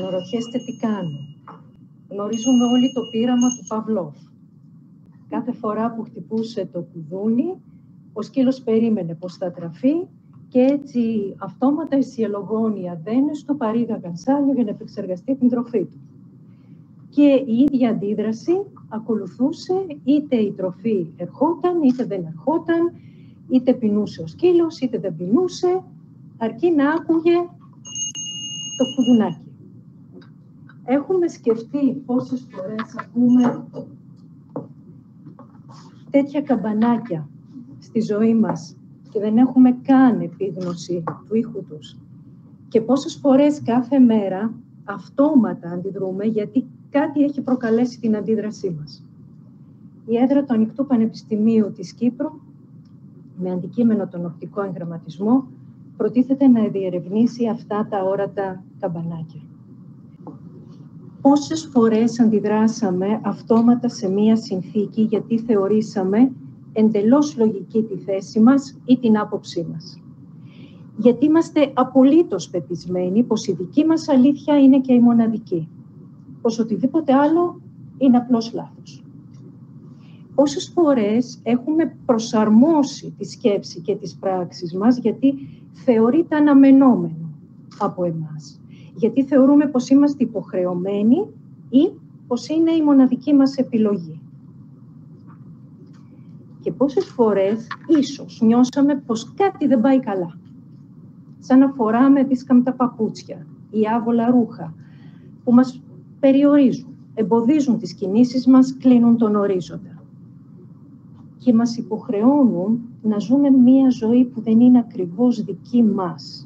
Αναρωτιέστε τι κάνω. Γνωρίζουμε όλοι το πείραμα του Παυλόφ. Κάθε φορά που χτυπούσε το κουδούνι, ο σκύλος περίμενε πως θα τραφεί και έτσι αυτόματα οι σιελογόνοι αδένες του παρήγαγαν σάλιο για να επεξεργαστεί την τροφή του. Και η ίδια αντίδραση ακολουθούσε, είτε η τροφή ερχόταν, είτε δεν ερχόταν, είτε πεινούσε ο σκύλος, είτε δεν πεινούσε, αρκεί να άκουγε το κουδουνάκι. Έχουμε σκεφτεί πόσες φορές ακούμε τέτοια καμπανάκια στη ζωή μας και δεν έχουμε καν επίγνωση του ήχου τους. Και πόσες φορές κάθε μέρα αυτόματα αντιδρούμε γιατί κάτι έχει προκαλέσει την αντίδρασή μας. Η έδρα του Ανοιχτού Πανεπιστημίου της Κύπρου, με αντικείμενο τον οπτικό εγγραμματισμό, προτίθεται να διερευνήσει αυτά τα όρατα καμπανάκια. Πόσες φορές αντιδράσαμε αυτόματα σε μία συνθήκη γιατί θεωρήσαμε εντελώς λογική τη θέση μας ή την άποψή μας. Γιατί είμαστε απολύτως πεπισμένοι πως η δική μας αλήθεια είναι και η μοναδική. Πως οτιδήποτε άλλο είναι απλώς λάθος. Πόσες φορές έχουμε προσαρμόσει τη σκέψη και τις πράξεις μας γιατί θεωρείται αναμενόμενο από εμάς. Γιατί θεωρούμε πως είμαστε υποχρεωμένοι ή πως είναι η μοναδική μας επιλογή. Και πόσες φορές ίσως νιώσαμε πως κάτι δεν πάει καλά. Σαν να φοράμε δίσκαμπτα παπούτσια ή άβολα ρούχα που μας περιορίζουν, εμποδίζουν τις κινήσεις μας, κλείνουν τον ορίζοντα. Και μας υποχρεώνουν να ζούμε μία ζωή που δεν είναι ακριβώς δική μας.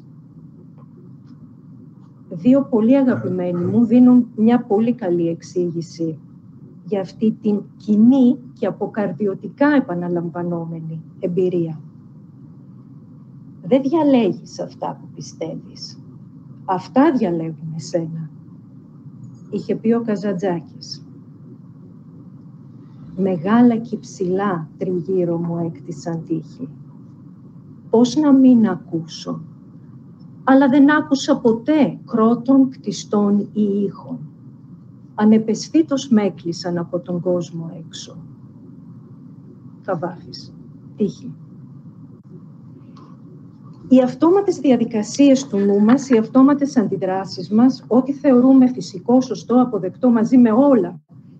Δύο πολύ αγαπημένοι μου δίνουν μια πολύ καλή εξήγηση για αυτή την κοινή και αποκαρδιωτικά επαναλαμβανόμενη εμπειρία. Δεν διαλέγεις αυτά που πιστεύεις. Αυτά διαλέγουν εσένα, είχε πει ο Καζαντζάκης. Μεγάλα και ψηλά τριγύρω μου έκτισαν τύχη. Πώς να μην ακούσω. Αλλά δεν άκουσα ποτέ κρότων, κτιστών ή ήχων. Ανεπαισθήτως με έκλεισαν από τον κόσμο έξω. Καβάφης. Τύχη. Οι αυτόματες διαδικασίες του νου μας, οι αυτόματες αντιδράσεις μας, ό,τι θεωρούμε φυσικό, σωστό, αποδεκτό μαζί με όλα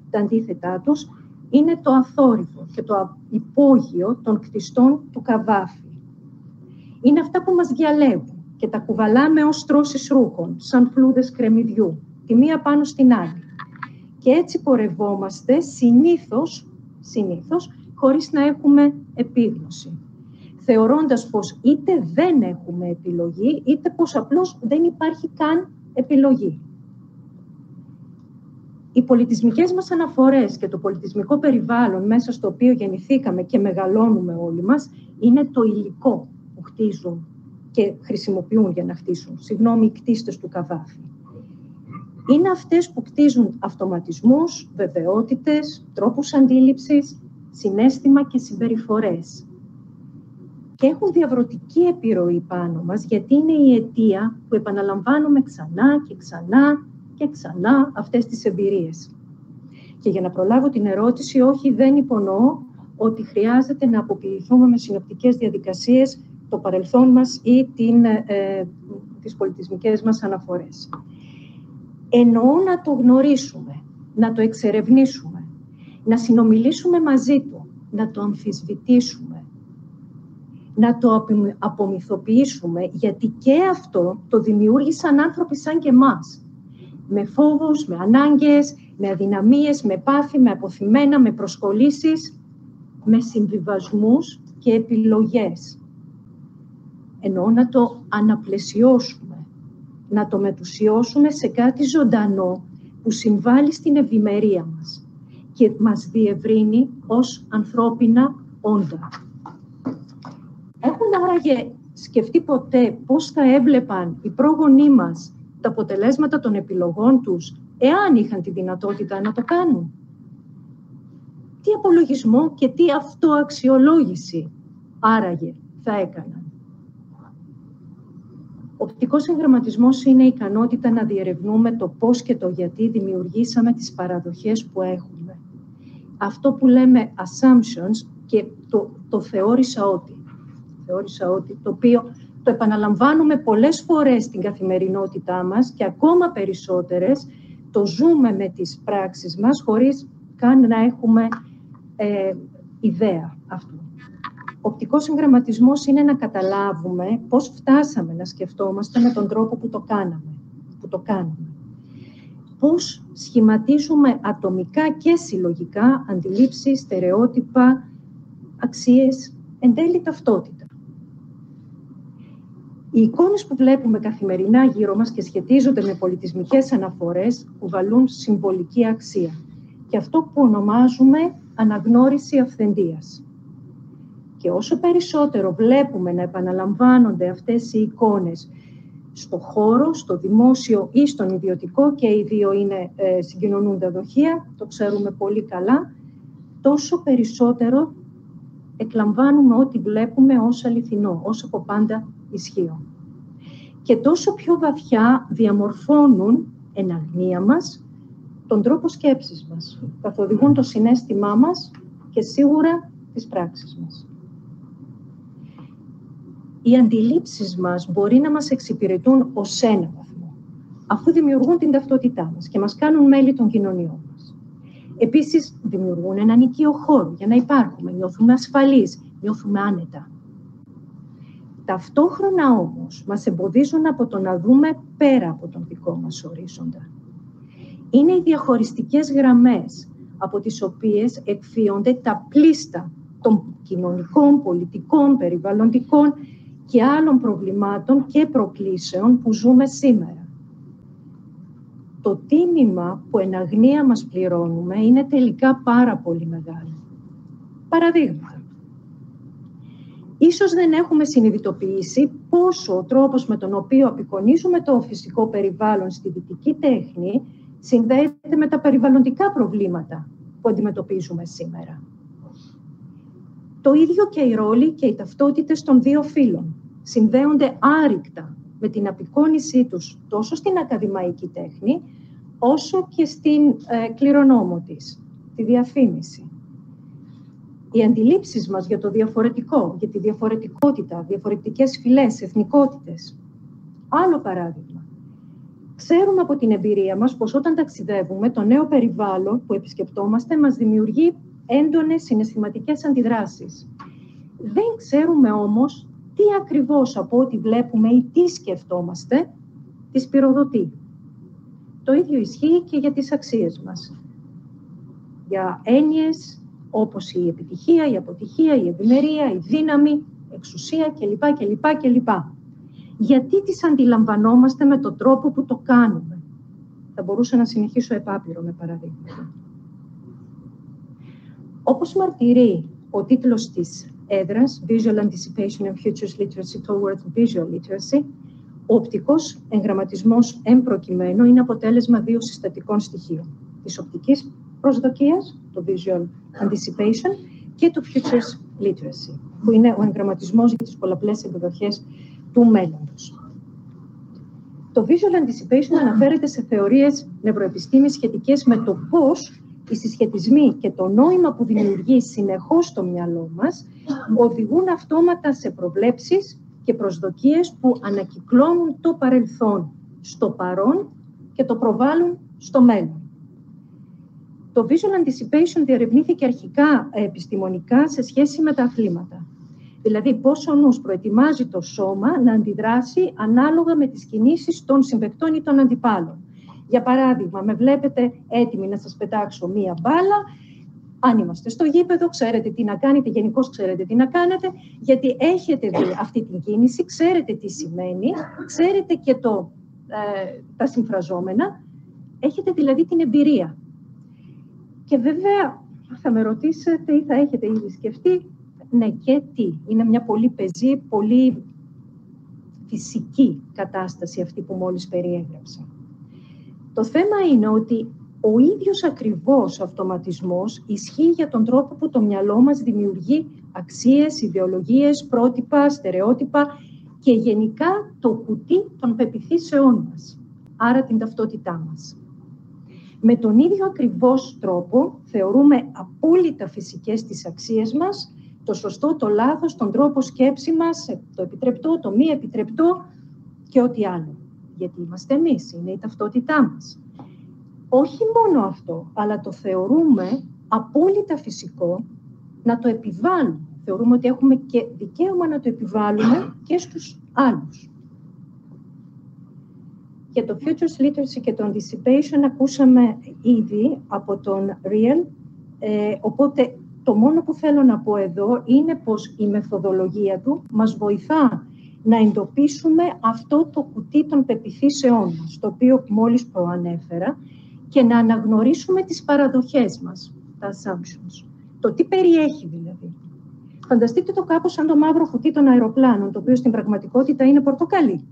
τα αντίθετά τους, είναι το αθόρυβο και το υπόγειο των κτιστών του Καβάφη. Είναι αυτά που μας διαλέγουν και τα κουβαλάμε ως τρώσεις ρούχων, σαν φλούδες κρεμμυδιού, τη μία πάνω στην άλλη. Και έτσι πορευόμαστε συνήθως, χωρίς να έχουμε επίγνωση. Θεωρώντας πως είτε δεν έχουμε επιλογή, είτε πως απλώς δεν υπάρχει καν επιλογή. Οι πολιτισμικές μας αναφορές και το πολιτισμικό περιβάλλον μέσα στο οποίο γεννηθήκαμε και μεγαλώνουμε όλοι μας, είναι το υλικό που χτίζουν και χρησιμοποιούν για να χτίσουν, οι κτίστες του Καβάφη. Είναι αυτές που κτίζουν αυτοματισμούς, βεβαιότητες, τρόπους αντίληψης, συναίσθημα και συμπεριφορές. Και έχουν διαβρωτική επιρροή πάνω μας, γιατί είναι η αιτία που επαναλαμβάνουμε ξανά και ξανά και ξανά αυτές τις εμπειρίες. Και για να προλάβω την ερώτηση, όχι, δεν υπονοώ ότι χρειάζεται να αποποιηθούμε με συνοπτικές διαδικασίες το παρελθόν μας ή τις πολιτισμικές μας αναφορές. Εννοώ να το γνωρίσουμε, να το εξερευνήσουμε, να συνομιλήσουμε μαζί του, να το αμφισβητήσουμε, να το απομυθοποιήσουμε, γιατί και αυτό το δημιούργησαν άνθρωποι σαν και εμάς. Με φόβους, με ανάγκες, με αδυναμίες, με πάθη, με αποθυμένα, με προσκολήσεις, με συμβιβασμούς και επιλογές. Εννοώ να το αναπλαισιώσουμε, να το μετουσιώσουμε σε κάτι ζωντανό που συμβάλλει στην ευημερία μας και μας διευρύνει ως ανθρώπινα όντα. Έχουν άραγε σκεφτεί ποτέ πώς θα έβλεπαν οι πρόγονοί μας τα αποτελέσματα των επιλογών τους, εάν είχαν τη δυνατότητα να το κάνουν? Τι απολογισμό και τι αυτοαξιολόγηση άραγε θα έκαναν? Οπτικός εγγραμματισμός είναι η ικανότητα να διερευνούμε το πώς και το γιατί δημιουργήσαμε τις παραδοχές που έχουμε. Αυτό που λέμε assumptions, και το θεώρησα ότι, το οποίο το επαναλαμβάνουμε πολλές φορές στην καθημερινότητά μας και ακόμα περισσότερες το ζούμε με τις πράξεις μας χωρίς καν να έχουμε ιδέα αυτού. Οπτικός εγγραμματισμός είναι να καταλάβουμε πώς φτάσαμε να σκεφτόμαστε με τον τρόπο που το κάνουμε. Πώς σχηματίζουμε ατομικά και συλλογικά αντιλήψεις, στερεότυπα, αξίες, εν τέλει ταυτότητα. Οι εικόνες που βλέπουμε καθημερινά γύρω μας και σχετίζονται με πολιτισμικές αναφορές κουβαλούν συμβολική αξία και αυτό που ονομάζουμε αναγνώριση αυθεντίας. Και όσο περισσότερο βλέπουμε να επαναλαμβάνονται αυτές οι εικόνες στο χώρο, στο δημόσιο ή στον ιδιωτικό, και οι δύο είναι συγκοινωνούντα δοχεία, το ξέρουμε πολύ καλά, τόσο περισσότερο εκλαμβάνουμε ό,τι βλέπουμε ως αληθινό, ως από πάντα ισχύο. Και τόσο πιο βαθιά διαμορφώνουν εν αγνία μας τον τρόπο σκέψης μας, καθοδηγούν το συναίσθημά μας και σίγουρα τις πράξεις μας. Οι αντιλήψεις μας μπορεί να μας εξυπηρετούν ως ένα βαθμό, αφού δημιουργούν την ταυτότητά μας και μας κάνουν μέλη των κοινωνιών μας. Επίσης, δημιουργούν έναν οικείο χώρο για να υπάρχουμε, νιώθουμε ασφαλείς, νιώθουμε άνετα. Ταυτόχρονα όμως μας εμποδίζουν από το να δούμε πέρα από τον δικό μας ορίζοντα. Είναι οι διαχωριστικές γραμμές από τις οποίες εκφύονται τα πλήστα των κοινωνικών, πολιτικών, περιβαλλοντικών και άλλων προβλημάτων και προκλήσεων που ζούμε σήμερα. Το τίμημα που εν αγνία μας πληρώνουμε είναι τελικά πάρα πολύ μεγάλο. Παραδείγματα. Ίσως δεν έχουμε συνειδητοποιήσει πόσο ο τρόπος με τον οποίο απεικονίζουμε το φυσικό περιβάλλον στη δυτική τέχνη συνδέεται με τα περιβαλλοντικά προβλήματα που αντιμετωπίζουμε σήμερα. Το ίδιο και οι ρόλοι και οι ταυτότητες των δύο φύλων συνδέονται άρρηκτα με την απεικόνισή τους τόσο στην ακαδημαϊκή τέχνη, όσο και στην κληρονόμο της, τη διαφήμιση. Οι αντιλήψεις μας για το διαφορετικό, για τη διαφορετικότητα, διαφορετικές φυλές, εθνικότητες. Άλλο παράδειγμα. Ξέρουμε από την εμπειρία μας πως όταν ταξιδεύουμε, το νέο περιβάλλον που επισκεπτόμαστε μας δημιουργεί έντονες συναισθηματικές αντιδράσεις. Δεν ξέρουμε όμως τι ακριβώς από ό,τι βλέπουμε ή τι σκεφτόμαστε τις πυροδοτεί. Το ίδιο ισχύει και για τις αξίες μας. Για έννοιες όπως η επιτυχία, η αποτυχία, η ευημερία, η δύναμη, εξουσία κλπ. Γιατί τις αντιλαμβανόμαστε με τον τρόπο που το κάνουμε. Θα μπορούσα να συνεχίσω επάπειρο με παραδείγματα. Όπως μαρτυρεί ο τίτλος της έδρας, Visual Anticipation and Futures Literacy Towards Visual Literacy, ο οπτικός εγγραμματισμός εν προκειμένου είναι αποτέλεσμα δύο συστατικών στοιχείων. Της οπτικής προσδοκίας, το Visual Anticipation, και το Futures Literacy, που είναι ο εγγραμματισμός για τις πολλαπλές εκδοχές του μέλλοντος. Το Visual Anticipation αναφέρεται σε θεωρίες νευροεπιστήμης σχετικές με το πώς οι συσχετισμοί και το νόημα που δημιουργεί συνεχώς στο μυαλό μας οδηγούν αυτόματα σε προβλέψεις και προσδοκίες που ανακυκλώνουν το παρελθόν στο παρόν και το προβάλλουν στο μέλλον. Το Visual Anticipation διερευνήθηκε αρχικά επιστημονικά σε σχέση με τα αθλήματα. Δηλαδή, πώς ο νους προετοιμάζει το σώμα να αντιδράσει ανάλογα με τις κινήσεις των συμπαικτών ή των αντιπάλων. Για παράδειγμα, με βλέπετε έτοιμοι να σας πετάξω μία μπάλα. Αν είμαστε στο γήπεδο, ξέρετε τι να κάνετε, γενικώς ξέρετε τι να κάνετε, γιατί έχετε δει αυτή την κίνηση, ξέρετε τι σημαίνει, ξέρετε και τα συμφραζόμενα, έχετε δηλαδή την εμπειρία. Και βέβαια θα με ρωτήσετε ή θα έχετε ήδη σκεφτεί, ναι και τι. Είναι μια πολύ πεζή, πολύ φυσική κατάσταση αυτή που μόλις περιέγραψα. Το θέμα είναι ότι ο ίδιος ακριβώς αυτοματισμός ισχύει για τον τρόπο που το μυαλό μας δημιουργεί αξίες, ιδεολογίες, πρότυπα, στερεότυπα και γενικά το κουτί των πεποιθήσεών μας, άρα την ταυτότητά μας. Με τον ίδιο ακριβώς τρόπο θεωρούμε απόλυτα φυσικές τις αξίες μας, το σωστό, το λάθος, τον τρόπο σκέψη μας, το επιτρεπτό, το μη επιτρεπτό και ό,τι άλλο. Γιατί είμαστε εμείς, είναι η ταυτότητά μας. Όχι μόνο αυτό, αλλά το θεωρούμε απόλυτα φυσικό να το επιβάλλουμε. Θεωρούμε ότι έχουμε και δικαίωμα να το επιβάλλουμε και στους άλλους. Για το Futures Literacy και το Anticipation ακούσαμε ήδη από τον Real, οπότε το μόνο που θέλω να πω εδώ είναι πως η μεθοδολογία του μας βοηθά να εντοπίσουμε αυτό το κουτί των πεποιθήσεών μας, το οποίο μόλις προανέφερα, και να αναγνωρίσουμε τις παραδοχές μας, τα assumptions. Το τι περιέχει δηλαδή. Φανταστείτε το κάπως σαν το μαύρο κουτί των αεροπλάνων, το οποίο στην πραγματικότητα είναι πορτοκαλί.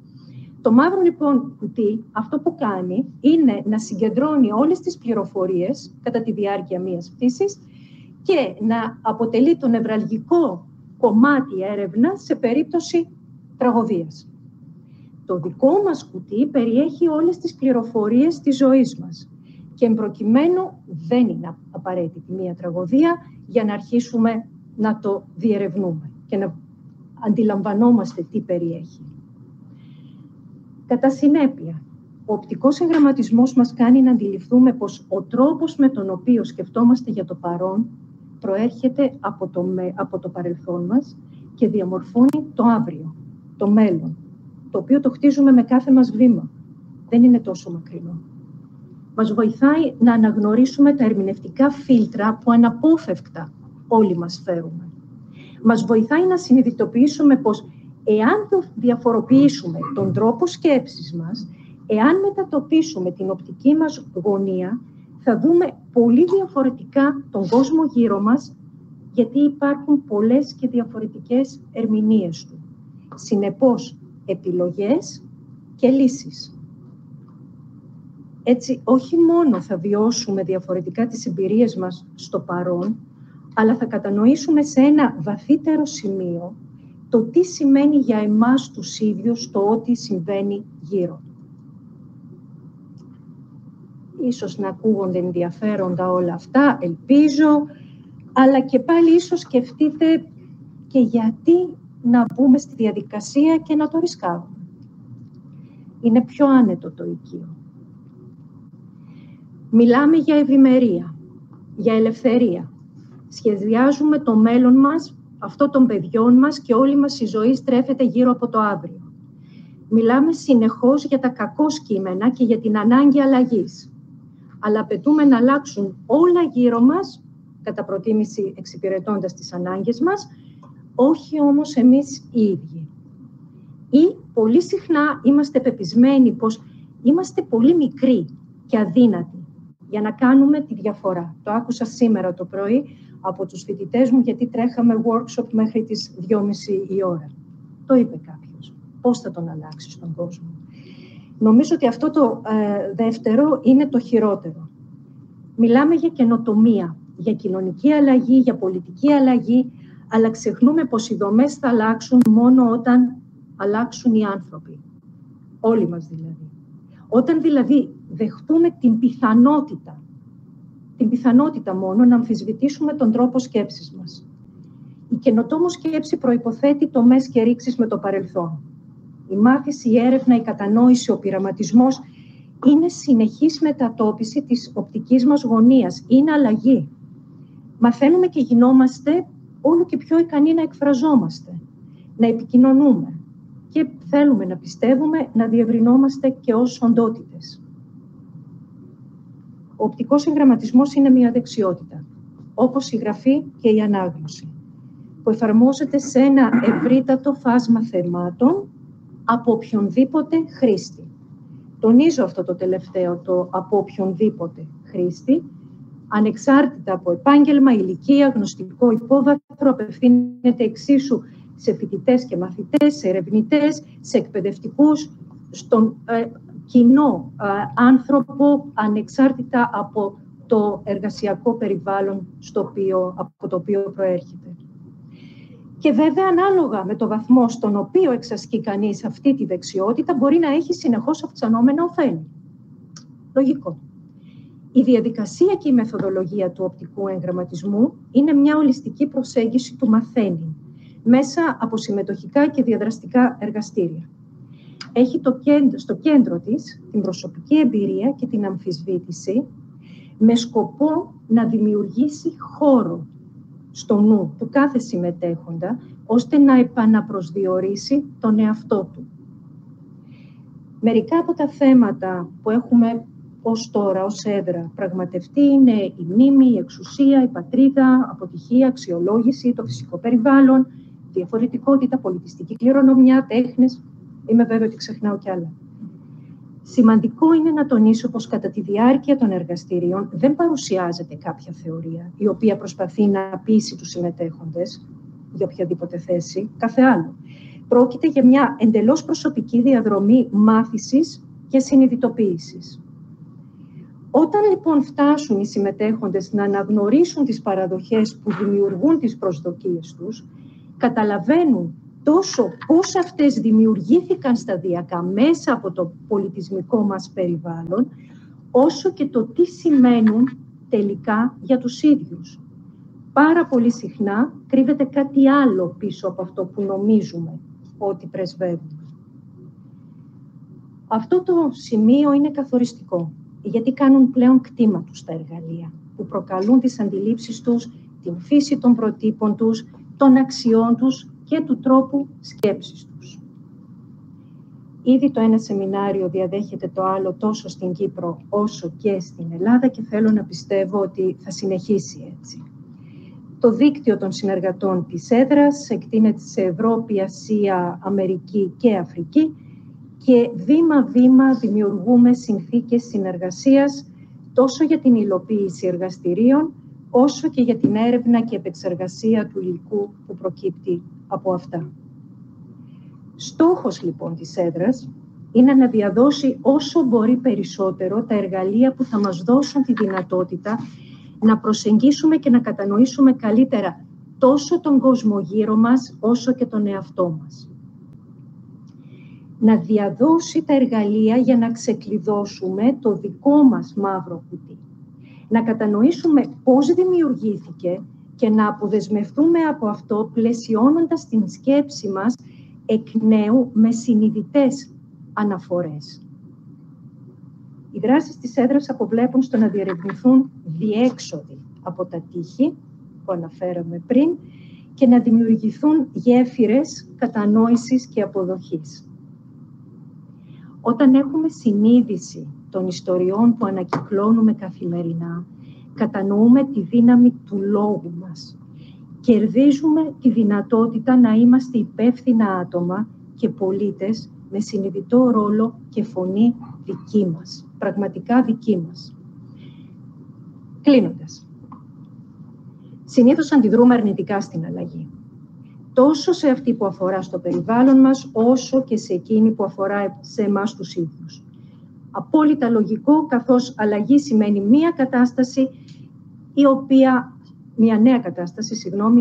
Το μαύρο λοιπόν κουτί, αυτό που κάνει, είναι να συγκεντρώνει όλες τις πληροφορίες κατά τη διάρκεια μιας πτήσης και να αποτελεί το νευραλγικό κομμάτι έρευνα σε περίπτωση τραγωδίας. Το δικό μας κουτί περιέχει όλες τις πληροφορίες της ζωής μας και εμπροκειμένου δεν είναι απαραίτητη μια τραγωδία για να αρχίσουμε να το διερευνούμε και να αντιλαμβανόμαστε τι περιέχει. Κατά συνέπεια, ο οπτικός εγγραμματισμός μας κάνει να αντιληφθούμε πως ο τρόπος με τον οποίο σκεφτόμαστε για το παρόν προέρχεται από το παρελθόν μας και διαμορφώνει το αύριο, το μέλλον, το οποίο το χτίζουμε με κάθε μας βήμα. Δεν είναι τόσο μακρινό. Μας βοηθάει να αναγνωρίσουμε τα ερμηνευτικά φίλτρα που αναπόφευκτα όλοι μας φέρουμε. Μας βοηθάει να συνειδητοποιήσουμε πως εάν διαφοροποιήσουμε τον τρόπο σκέψης μας, εάν μετατοπίσουμε την οπτική μας γωνία, θα δούμε πολύ διαφορετικά τον κόσμο γύρω μας, γιατί υπάρχουν πολλές και διαφορετικές ερμηνείες του. Συνεπώς, επιλογές και λύσεις. Έτσι, όχι μόνο θα βιώσουμε διαφορετικά τις εμπειρίες μας στο παρόν, αλλά θα κατανοήσουμε σε ένα βαθύτερο σημείο το τι σημαίνει για εμάς τους ίδιους το ό,τι συμβαίνει γύρω. Ίσως να ακούγονται ενδιαφέροντα όλα αυτά, ελπίζω, αλλά και πάλι ίσως σκεφτείτε και γιατί να μπούμε στη διαδικασία και να το ρισκάρουμε. Είναι πιο άνετο το οικείο. Μιλάμε για ευημερία, για ελευθερία. Σχεδιάζουμε το μέλλον μας, αυτό των παιδιών μας και όλη μας η ζωή στρέφεται γύρω από το αύριο. Μιλάμε συνεχώς για τα κακό κείμενα και για την ανάγκη αλλαγής. Αλλά απαιτούμε να αλλάξουν όλα γύρω μας, κατά προτίμηση εξυπηρετώντας τις ανάγκες μας, όχι όμως εμείς οι ίδιοι. Ή πολύ συχνά είμαστε πεπισμένοι πως είμαστε πολύ μικροί και αδύνατοι για να κάνουμε τη διαφορά. Το άκουσα σήμερα το πρωί από τους φοιτητές μου, γιατί τρέχαμε workshop μέχρι τις 2:30 η ώρα. Το είπε κάποιος. Πώς θα τον αλλάξεις τον κόσμο. Νομίζω ότι αυτό το δεύτερο είναι το χειρότερο. Μιλάμε για καινοτομία, για κοινωνική αλλαγή, για πολιτική αλλαγή, αλλά ξεχνούμε πως οι δομές θα αλλάξουν μόνο όταν αλλάξουν οι άνθρωποι. Όλοι μας δηλαδή. Όταν δηλαδή δεχτούμε την πιθανότητα μόνο να αμφισβητήσουμε τον τρόπο σκέψης μας. Η καινοτόμο σκέψη προϋποθέτει τομές και ρήξεις με το παρελθόν. Η μάθηση, η έρευνα, η κατανόηση, ο πειραματισμός είναι συνεχής μετατόπιση της οπτικής μας γωνίας. Είναι αλλαγή. Μαθαίνουμε και γινόμαστε όλο και πιο ικανοί να εκφραζόμαστε, να επικοινωνούμε και θέλουμε να πιστεύουμε να διευρυνόμαστε και ως οντότητες. Ο οπτικός εγγραμματισμός είναι μια δεξιότητα, όπως η γραφή και η ανάγνωση, που εφαρμόζεται σε ένα ευρύτατο φάσμα θεμάτων από οποιονδήποτε χρήστη. Τονίζω αυτό το τελευταίο, το από οποιονδήποτε χρήστη, ανεξάρτητα από επάγγελμα, ηλικία, γνωστικό υπόβαθρο, απευθύνεται εξίσου σε φοιτητές και μαθητές, σε ερευνητές, σε εκπαιδευτικούς, στον κοινό άνθρωπο, ανεξάρτητα από το εργασιακό περιβάλλον από το οποίο προέρχεται. Και βέβαια, ανάλογα με το βαθμό στον οποίο εξασκεί κανείς αυτή τη δεξιότητα, μπορεί να έχει συνεχώς αυξανόμενα ωφέλη. Λογικό. Η διαδικασία και η μεθοδολογία του οπτικού εγγραμματισμού είναι μια ολιστική προσέγγιση του μαθαίνει, μέσα από συμμετοχικά και διαδραστικά εργαστήρια. Έχει στο κέντρο της την προσωπική εμπειρία και την αμφισβήτηση, με σκοπό να δημιουργήσει χώρο στο νου του κάθε συμμετέχοντα, ώστε να επαναπροσδιορίσει τον εαυτό του. Μερικά από τα θέματα που έχουμε ως τώρα, ως έδρα, πραγματευτεί είναι η μνήμη, η εξουσία, η πατρίδα, αποτυχία, αξιολόγηση, το φυσικό περιβάλλον, διαφορετικότητα, πολιτιστική κληρονομιά, τέχνες. Είμαι βέβαιη ότι ξεχνάω κι άλλα. Σημαντικό είναι να τονίσω πως κατά τη διάρκεια των εργαστηρίων δεν παρουσιάζεται κάποια θεωρία η οποία προσπαθεί να πείσει τους συμμετέχοντες για οποιαδήποτε θέση, κάθε άλλο. Πρόκειται για μια εντελώς προσωπική διαδρομή μάθησης και συνειδητοποίησης. Όταν λοιπόν φτάσουν οι συμμετέχοντες να αναγνωρίσουν τις παραδοχές που δημιουργούν τις προσδοκίες τους, καταλαβαίνουν τόσο πώς αυτές δημιουργήθηκαν σταδιακά μέσα από το πολιτισμικό μας περιβάλλον, όσο και το τι σημαίνουν τελικά για τους ίδιους. Πάρα πολύ συχνά κρύβεται κάτι άλλο πίσω από αυτό που νομίζουμε ότι πρεσβεύουμε. Αυτό το σημείο είναι καθοριστικό, γιατί κάνουν πλέον κτήμα τους τα εργαλεία, που προκαλούν τις αντιλήψεις τους, την φύση των προτύπων τους, των αξιών τους και του τρόπου σκέψης τους. Ήδη το ένα σεμινάριο διαδέχεται το άλλο τόσο στην Κύπρο όσο και στην Ελλάδα και θέλω να πιστεύω ότι θα συνεχίσει έτσι. Το δίκτυο των συνεργατών της έδρας εκτείνεται σε Ευρώπη, Ασία, Αμερική και Αφρική και βήμα-βήμα δημιουργούμε συνθήκες συνεργασίας τόσο για την υλοποίηση εργαστηρίων όσο και για την έρευνα και επεξεργασία του υλικού που προκύπτει από αυτά. Στόχος λοιπόν της έδρας είναι να διαδώσει όσο μπορεί περισσότερο τα εργαλεία που θα μας δώσουν τη δυνατότητα να προσεγγίσουμε και να κατανοήσουμε καλύτερα τόσο τον κόσμο γύρω μας όσο και τον εαυτό μας. Να διαδώσει τα εργαλεία για να ξεκλειδώσουμε το δικό μας μαύρο κουτί. Να κατανοήσουμε πώς δημιουργήθηκε και να αποδεσμευτούμε από αυτό πλαισιώνοντας την σκέψη μας εκ νέου με συνειδητές αναφορές. Οι δράσεις της έδρας αποβλέπουν στο να διερευνηθούν διέξοδοι από τα τείχη που αναφέραμε πριν και να δημιουργηθούν γέφυρες κατανόησης και αποδοχής. Όταν έχουμε συνείδηση των ιστοριών που ανακυκλώνουμε καθημερινά, κατανοούμε τη δύναμη του λόγου μας. Κερδίζουμε τη δυνατότητα να είμαστε υπεύθυνα άτομα και πολίτες με συνειδητό ρόλο και φωνή δική μας, πραγματικά δική μας. Κλείνοντας, συνήθως αντιδρούμε αρνητικά στην αλλαγή. Τόσο σε αυτή που αφορά στο περιβάλλον μας, όσο και σε εκείνη που αφορά σε εμάς τους ίδιους. Απόλυτα λογικό, καθώς αλλαγή σημαίνει μια νέα κατάσταση, η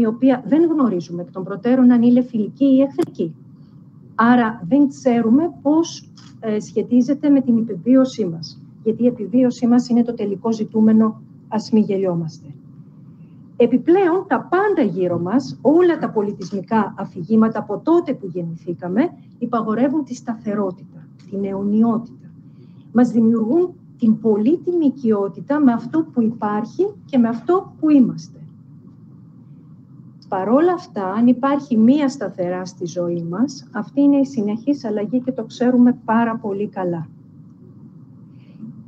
οποία δεν γνωρίζουμε εκ των προτέρων αν είναι φιλική ή εχθρική. Άρα δεν ξέρουμε πώς σχετίζεται με την επιβίωσή μας. Γιατί η επιβίωσή μας είναι το τελικό ζητούμενο, ας μη γελιόμαστε. Επιπλέον, τα πάντα γύρω μας, όλα τα πολιτισμικά αφηγήματα από τότε που γεννηθήκαμε, υπαγορεύουν τη σταθερότητα, την αιωνιότητα. Μας δημιουργούν την πολύτιμη οικειότητα με αυτό που υπάρχει και με αυτό που είμαστε. Παρόλα αυτά, αν υπάρχει μία σταθερά στη ζωή μας, αυτή είναι η συνεχής αλλαγή και το ξέρουμε πάρα πολύ καλά.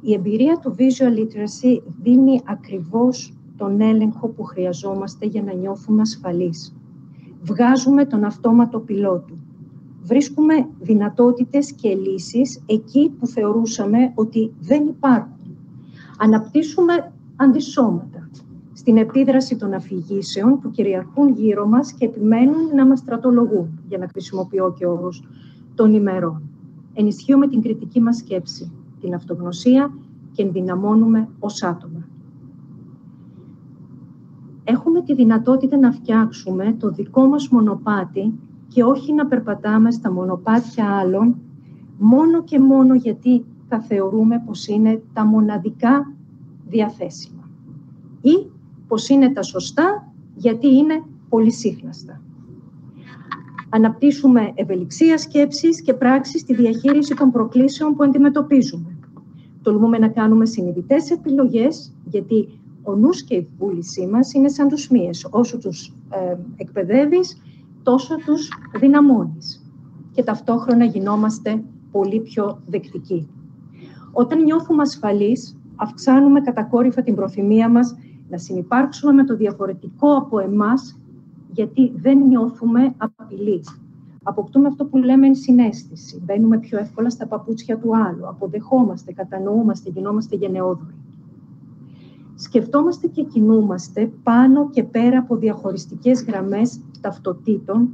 Η εμπειρία του visual literacy δίνει ακριβώς τον έλεγχο που χρειαζόμαστε για να νιώθουμε ασφαλείς. Βγάζουμε τον αυτόματο πιλότο. Βρίσκουμε δυνατότητες και λύσεις εκεί που θεωρούσαμε ότι δεν υπάρχουν. Αναπτύσσουμε αντισώματα στην επίδραση των αφηγήσεων που κυριαρχούν γύρω μας και επιμένουν να μας στρατολογούν, για να χρησιμοποιώ και όρους των ημερών. Ενισχύουμε την κριτική μας σκέψη, την αυτογνωσία και ενδυναμώνουμε ως άτομα. έχουμε τη δυνατότητα να φτιάξουμε το δικό μας μονοπάτι και όχι να περπατάμε στα μονοπάτια άλλων μόνο και μόνο γιατί τα θεωρούμε πως είναι τα μοναδικά διαθέσιμα ή πως είναι τα σωστά γιατί είναι πολυσύχναστα. Αναπτύσσουμε ευελιξία σκέψης και πράξης στη διαχείριση των προκλήσεων που αντιμετωπίζουμε. Τολμούμε να κάνουμε συνειδητές επιλογές, γιατί ο νους και η βούλησή μας είναι σαν τους μύες. Όσο τους εκπαιδεύεις, τόσο τους δυναμώνεις. Και ταυτόχρονα γινόμαστε πολύ πιο δεκτικοί. Όταν νιώθουμε ασφαλείς, αυξάνουμε κατακόρυφα την προθυμία μας να συνυπάρξουμε με το διαφορετικό από εμάς, γιατί δεν νιώθουμε απειλή. Αποκτούμε αυτό που λέμε ενσυναίσθηση. Μπαίνουμε πιο εύκολα στα παπούτσια του άλλου. Αποδεχόμαστε, κατανοούμαστε, γινόμαστε γενναιόδοροι. Σκεφτόμαστε και κινούμαστε πάνω και πέρα από διαχωριστικές γραμμές ταυτοτήτων,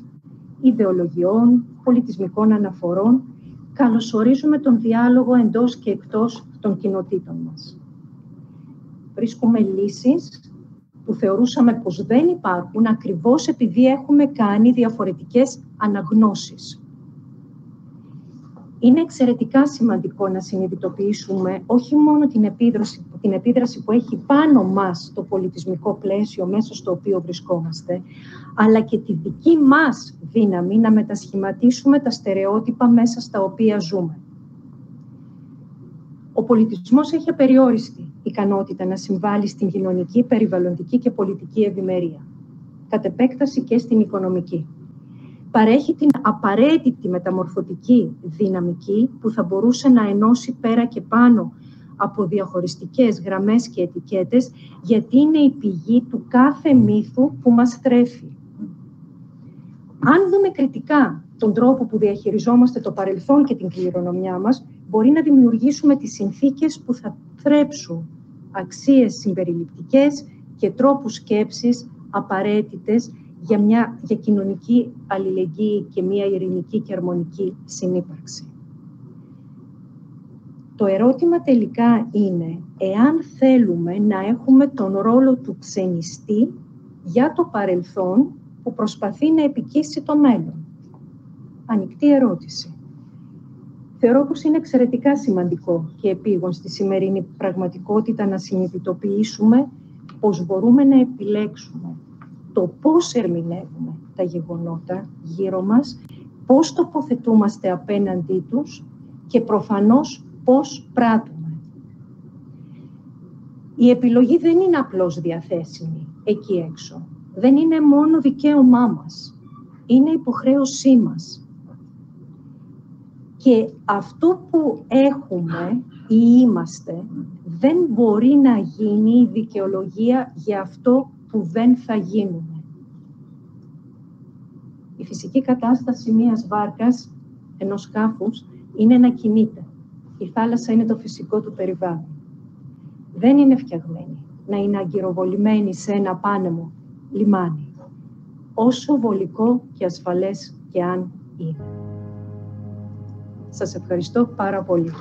ιδεολογιών, πολιτισμικών αναφορών. Καλωσορίζουμε τον διάλογο εντός και εκτός των κοινοτήτων μας. Βρίσκουμε λύσεις που θεωρούσαμε πως δεν υπάρχουν ακριβώς επειδή έχουμε κάνει διαφορετικές αναγνώσεις. Είναι εξαιρετικά σημαντικό να συνειδητοποιήσουμε όχι μόνο την επίδραση που έχει πάνω μας το πολιτισμικό πλαίσιο μέσα στο οποίο βρισκόμαστε, αλλά και τη δική μας δύναμη να μετασχηματίσουμε τα στερεότυπα μέσα στα οποία ζούμε. Ο πολιτισμός έχει απεριόριστη ικανότητα να συμβάλλει στην κοινωνική, περιβαλλοντική και πολιτική ευημερία, κατ' επέκταση και στην οικονομική. Παρέχει την απαραίτητη μεταμορφωτική δυναμική που θα μπορούσε να ενώσει πέρα και πάνω από διαχωριστικές γραμμές και ετικέτες, γιατί είναι η πηγή του κάθε μύθου που μας θρέφει. Αν δούμε κριτικά τον τρόπο που διαχειριζόμαστε το παρελθόν και την κληρονομιά μας, μπορεί να δημιουργήσουμε τις συνθήκες που θα θρέψουν αξίες συμπεριληπτικές και τρόπους σκέψης απαραίτητες για κοινωνική αλληλεγγύη και μια ειρηνική και αρμονική συνύπαρξη. Το ερώτημα τελικά είναι εάν θέλουμε να έχουμε τον ρόλο του ξενιστή για το παρελθόν που προσπαθεί να επικύσει το μέλλον. Ανοιχτή ερώτηση. Θεωρώ πως είναι εξαιρετικά σημαντικό και επίγον στη σημερινή πραγματικότητα να συνειδητοποιήσουμε πως μπορούμε να επιλέξουμε το πώς ερμηνεύουμε τα γεγονότα γύρω μας, πώς τοποθετούμαστε απέναντί τους και προφανώς πώς πράττουμε. Η επιλογή δεν είναι απλώς διαθέσιμη εκεί έξω. Δεν είναι μόνο δικαίωμά μας. Είναι υποχρέωσή μας. Και αυτό που έχουμε ή είμαστε δεν μπορεί να γίνει η δικαιολογία για αυτό που δεν θα γίνουμε. Η φυσική κατάσταση μιας βάρκας, ενός σκάφους, είναι να κινείται. Η θάλασσα είναι το φυσικό του περιβάλλον. Δεν είναι φτιαγμένη να είναι αγκυροβολημένη σε ένα πάνεμο λιμάνι, όσο βολικό και ασφαλές και αν είναι. Σας ευχαριστώ πάρα πολύ.